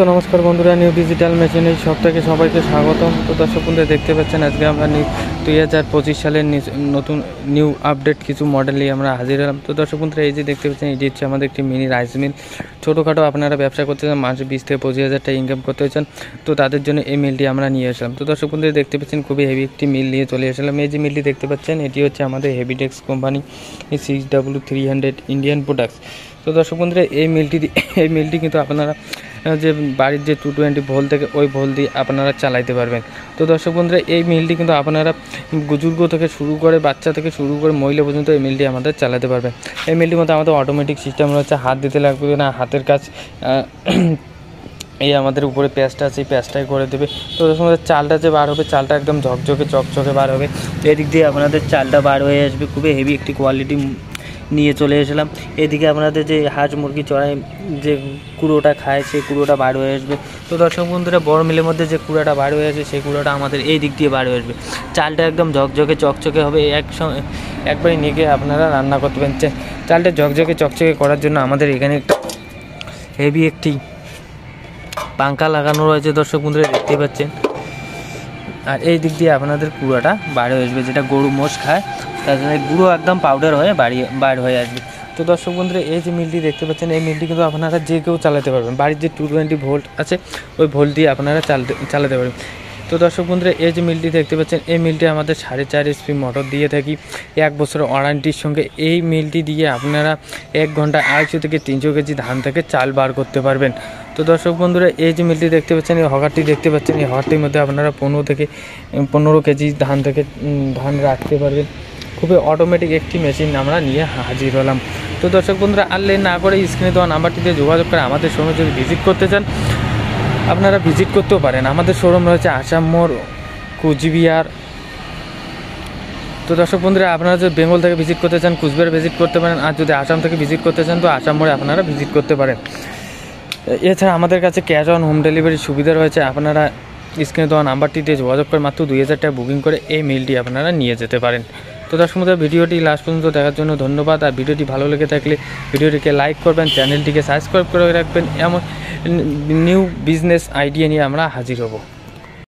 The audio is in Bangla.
তো নমস্কার বন্ধুরা, নিউ ডিজিটাল মেশিনের সব থেকে সবাইকে স্বাগতম। তো দর্শক বন্ধুরা দেখতে পাচ্ছেন আজকে আমরা 2025 সালের নতুন নিউ আপডেট কিছু মডেল নিয়ে আমরা হাজির হলাম। তো দর্শক বন্ধুরা এই যে দেখতে পাচ্ছেন এটি হচ্ছে আমাদের একটি মিনি রাইস মিল। ছোটোখাটো আপনারা ব্যবসা করতে চান, মাসে 20 থেকে 25,000 টাকা ইনকাম করতে চান, তো তাদের জন্য এই মিলটি আমরা নিয়ে আসলাম। তো দর্শক বন্ধুরা দেখতে পাচ্ছেন খুবই হেভি একটি মিল নিয়ে চলে আসলাম। এই যে মিলটি দেখতে পাচ্ছেন এটি হচ্ছে আমাদের হেভিটেক্স কোম্পানি 6W300 ইন্ডিয়ান প্রোডাক্টস। তো দর্শক বন্ধুরা এই মিলটি কিন্তু আপনারা যে বাড়ির যে 220 ভোল্ট থেকে ওই ভোল্ট দিয়ে আপনারা চালাইতে পারবেন। তো দর্শক বন্ধুরা এই মিলটি কিন্তু আপনারা বুজুর্গ থেকে শুরু করে বাচ্চা থেকে শুরু করে মহিলা পর্যন্ত এই মিলটি আমাদের চালাতে পারবেন। এই মিলটির মধ্যে আমাদের অটোমেটিক সিস্টেম রয়েছে, হাত দিতে লাগবে না, হাতের কাজ এই আমাদের উপরে পেঁয়াজটা আছে, এই পেঁয়াজটাই করে দেবে। তো আমাদের চালটা যে বার হবে, চালটা একদম ঝকঝকে চকচকে বার হবে। এদিক দিয়ে আপনাদের চালটা বার হয়ে আসবে, খুবই হেভি একটি কোয়ালিটি নিয়ে চলে এসেলাম। এদিকে আপনাদের যে হাঁস মুরগি চড়াই যে কুড়োটা খায় সেই কুড়োটা বার হয়ে আসবে। তো দর্শক বন্ধুরা বড় মিলের মধ্যে যে কুড়োটা বার হয়ে আসে সেই কুড়োটা আমাদের এই দিক দিয়ে বার হয়ে আসবে। চালটা একদম ঝকঝকে চকচকে হবে, একবারই নিয়ে আপনারা রান্না করতে পারেন। চালটা ঝকঝকে চকচকে করার জন্য আমাদের এখানে একটা হেভি একটি পাঙ্খা লাগানো রয়েছে, দর্শক বন্ধুরা দেখতে পাচ্ছেন। আর এই দিক দিয়ে আপনাদের কুড়োটা বার হয়ে আসবে, যেটা গরু মোষ খায় তাছাড়া গুঁড়ো একদম পাউডার হয়ে বার হয়ে আসবে। তো দর্শক বন্ধুরা এই যে মিলটি দেখতে পাচ্ছেন এই মিলটি কিন্তু আপনারা যে কেউ চালাতে পারবেন। বাড়ির যে 220 ভোল্ট আছে ওই ভোল্ট দিয়ে আপনারা চালাতে পারবেন। তো দর্শক বন্ধুরা এই যে মিলটি দেখতে পাচ্ছেন এই মিলটি আমাদের 4.5 HP মোটর দিয়ে থাকি 1 বছরের ওয়ারেন্টির সঙ্গে। এই মিলটি দিয়ে আপনারা 1 ঘন্টায় 250 থেকে 300 কেজি ধান থেকে চাল বার করতে পারবেন। তো দর্শক বন্ধুরা এই যে মিলটি দেখতে পাচ্ছেন, এই হকারটি দেখতে পাচ্ছেন, এই হকারটির মধ্যে আপনারা 15 থেকে 15 কেজি ধান রাখতে পারবেন। খুবই অটোমেটিক একটি মেশিন আমরা নিয়ে হাজির হলাম। তো দর্শক বন্ধুরা আর লেট না করে স্ক্রিনে দেওয়া নাম্বারটিতে যোগাযোগ করে আমাদের শোরুমে যদি ভিজিট করতে চান আপনারা ভিজিট করতেও পারেন। আমাদের শোরুম রয়েছে আসাম মোড়, কুচবিহার। তো দর্শক বন্ধুরা আপনারা যদি বেঙ্গল থেকে ভিজিট করতে চান কুচবিহার ভিজিট করতে পারেন, আর যদি আসাম থেকে ভিজিট করতে চান তো আসাম মোড়ে আপনারা ভিজিট করতে পারেন। এছাড়া আমাদের কাছে ক্যাশ অন হোম ডেলিভারির সুবিধা রয়েছে। আপনারা স্ক্রিনে দেওয়া নাম্বারটিতে যোগাযোগ করে মাত্র 2,000 টাকা বুকিং করে এই মিলটি আপনারা নিয়ে যেতে পারেন। তো দর্শক বন্ধুরা ভিডিওটি লাস্ট পর্যন্ত দেখার জন্য ধন্যবাদ। আর ভিডিওটি ভালো লেগে থাকলে ভিডিওটিকে লাইক করবেন, চ্যানেলটিকে সাবস্ক্রাইব করে রাখবেন। এমন নিউ বিজনেস আইডিয়া নিয়ে আমরা হাজির হব।